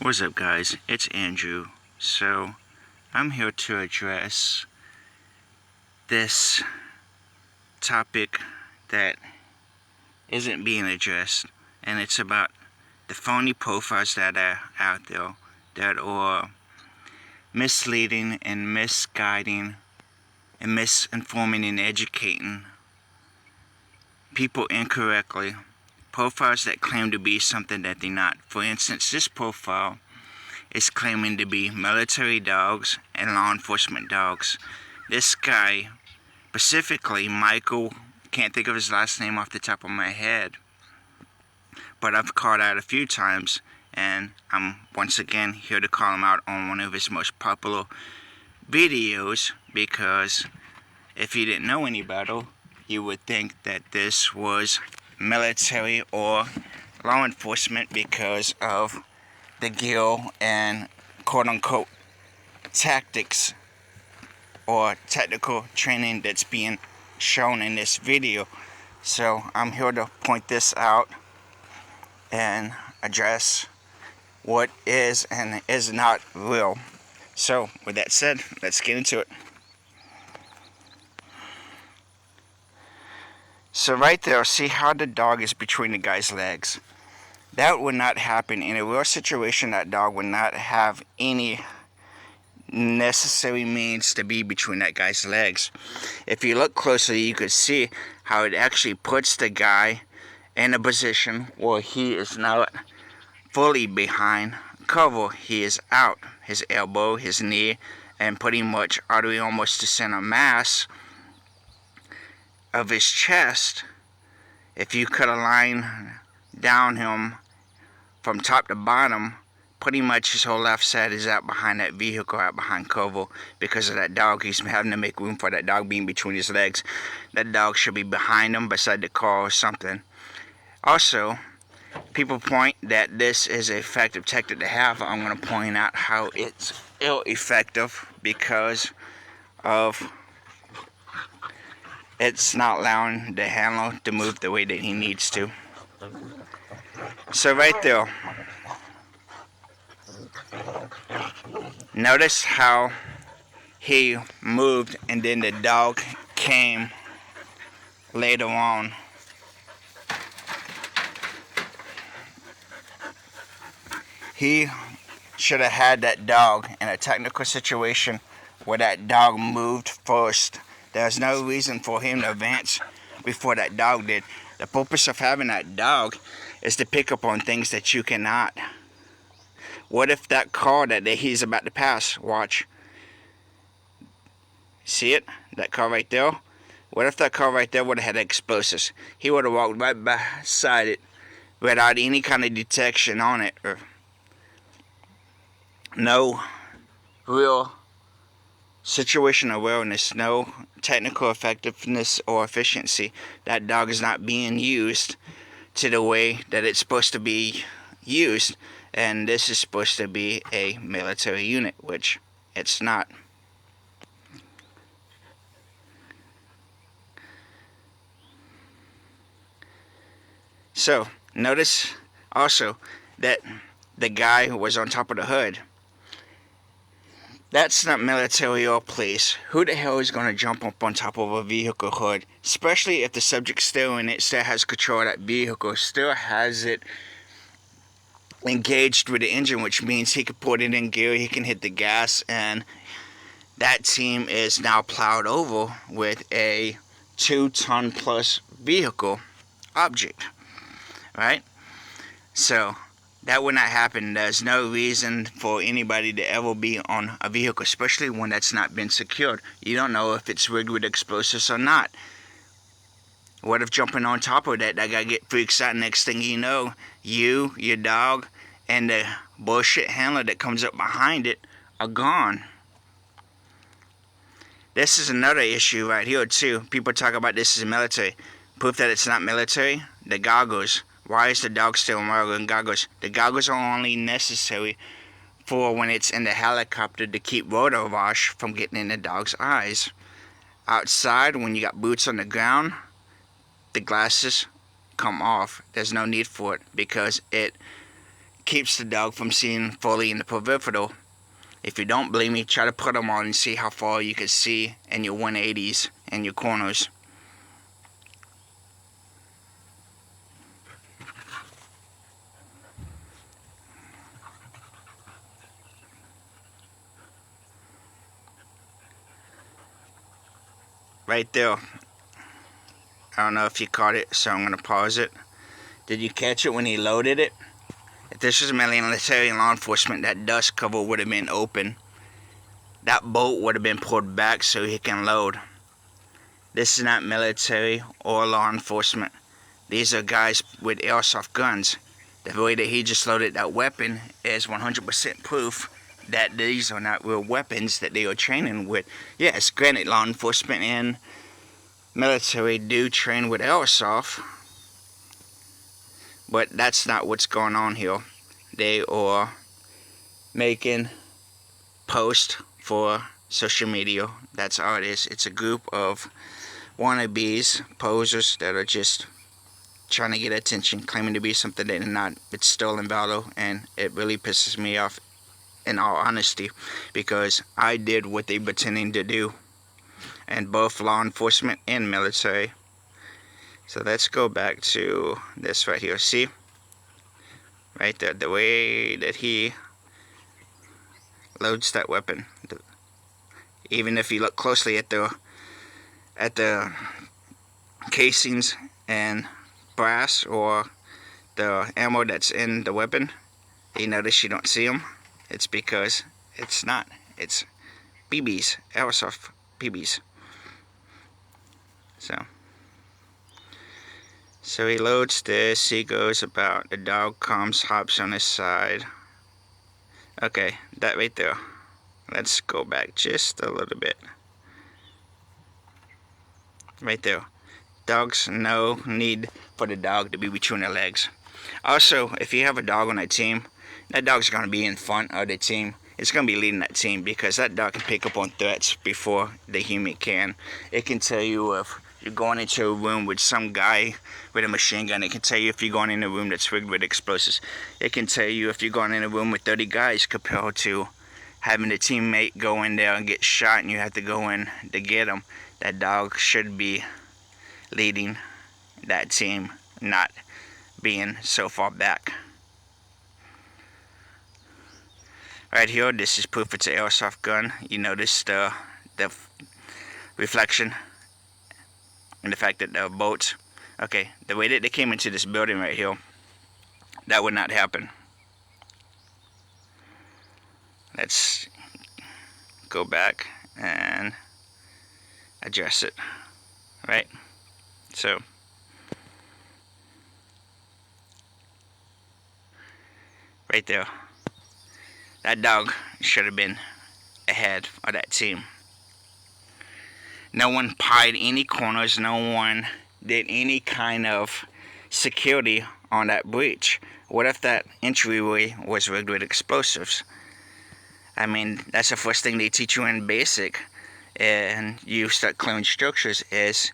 What's up, guys? It's Andrew. So I'm here to address this topic that isn't being addressed, and it's about the phony profiles that are out there that are misleading and misguiding and misinforming and educating people incorrectly. Profiles that claim to be something that they're not. For instance, this profile is claiming to be military dogs and law enforcement dogs. This guy, specifically Michael, can't think of his last name off the top of my head, but I've called out a few times, and I'm once again here to call him out on one of his most popular videos, because if you didn't know any better, you would think that this was military or law enforcement because of the gear and quote-unquote tactics or technical training that's being shown in this video. So I'm here to point this out and address what is and is not real. So with that said, let's get into it. So right there, see how the dog is between the guy's legs. That would not happen in a real situation. That dog would not have any necessary means to be between that guy's legs. If you look closely, you could see how it actually puts the guy in a position where he is not fully behind cover. He is out, his elbow, his knee, and pretty much all the way almost to center mass of his chest. If you cut a line down him from top to bottom, pretty much his whole left side is out behind that vehicle, out behind cover, because of that dog. He's having to make room for that dog being between his legs. That dog should be behind him, beside the car or something. Also, people point that this is an effective tactic to have. I'm going to point out how it's ill-effective because of it's not allowing the handler to move the way that he needs to. So right there, notice how he moved and then the dog came later on. He should have had that dog in a technical situation where that dog moved first. There's no reason for him to advance before that dog did. The purpose of having that dog is to pick up on things that you cannot. What if that car that he's about to pass, watch, see it? That car right there? What if that car right there would have had explosives? He would have walked right beside it without any kind of detection on it, or no real situation awareness, no technical effectiveness or efficiency. That dog is not being used to the way that it's supposed to be used, and this is supposed to be a military unit, which it's not. So notice also that the guy was on top of the hood. That's not military or police. Who the hell is going to jump up on top of a vehicle hood? Especially if the subject's still in it, still has control of that vehicle, still has it engaged with the engine, which means he can put it in gear, he can hit the gas, and that team is now plowed over with a 2-ton plus vehicle object, right? So that would not happen. There's no reason for anybody to ever be on a vehicle, especially one that's not been secured. You don't know if it's rigged with explosives or not. What if jumping on top of that guy get freaks out, and next thing you know, you, your dog, and the bullshit handler that comes up behind it are gone. This is another issue right here too. People talk about this as military. Proof that it's not military, the goggles. Why is the dog still wearing goggles? The goggles are only necessary for when it's in the helicopter to keep rotor wash from getting in the dog's eyes. Outside, when you got boots on the ground, the glasses come off. There's no need for it because it keeps the dog from seeing fully in the peripheral. If you don't believe me, try to put them on and see how far you can see in your 180s and your corners. Right there. I don't know if you caught it, so I'm going to pause it. Did you catch it when he loaded it? If this was military and law enforcement, that dust cover would have been open. That bolt would have been pulled back so he can load. This is not military or law enforcement. These are guys with airsoft guns. The way that he just loaded that weapon is 100% proof that these are not real weapons that they are training with. Yes, granted, law enforcement and military do train with airsoft, but that's not what's going on here. They are making posts for social media. That's all it is. It's a group of wannabes, posers that are just trying to get attention, claiming to be something they're not. It's stolen valor, and it really pisses me off, in all honesty, because I did what they pretending to do, and both law enforcement and military. So let's go back to this right here. See? Right there, the way that he loads that weapon. Even if you look closely at the casings and brass or the ammo that's in the weapon, you notice you don't see them. It's because it's not. It's BBs, airsoft BBs. So he loads this, he goes about, the dog comes, hops on his side. Okay, that right there. Let's go back just a little bit. Right there. Dogs, no need for the dog to be between their legs. Also, if you have a dog on that team, that dog's going to be in front of the team. It's going to be leading that team, because that dog can pick up on threats before the human can. It can tell you if you're going into a room with some guy with a machine gun. It can tell you if you're going in a room that's rigged with explosives. It can tell you if you're going in a room with 30 guys compared to having a teammate go in there and get shot and you have to go in to get him. That dog should be leading that team, not being so far back. Right here, this is proof it's an airsoft gun. You notice the reflection and the fact that the bolts. Okay, the way that they came into this building right here, that would not happen. Let's go back and address it. Right? So, right there. That dog should have been ahead of that team. No one pied any corners. No one did any kind of security on that breach. What if that entryway was rigged with explosives? I mean, that's the first thing they teach you in basic, and you start clearing structures, is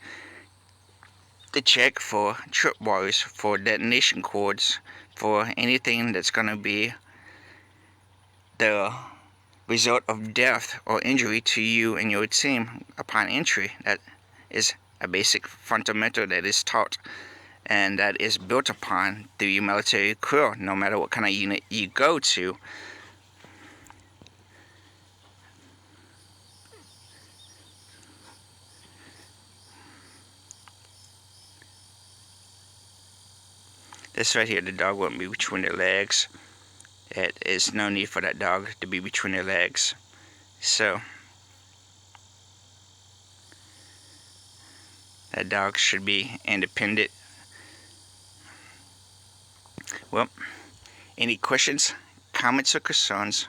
to check for tripwires, for detonation cords, for anything that's going to be the result of death or injury to you and your team upon entry. That is a basic fundamental that is taught, and that is built upon through your military career, no matter what kind of unit you go to. This right here, the dog wouldn't be between their legs. It is no need for that dog to be between their legs. So, that dog should be independent. Well, any questions, comments, or concerns,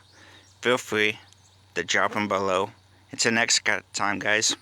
feel free to drop them below. Until next time, guys.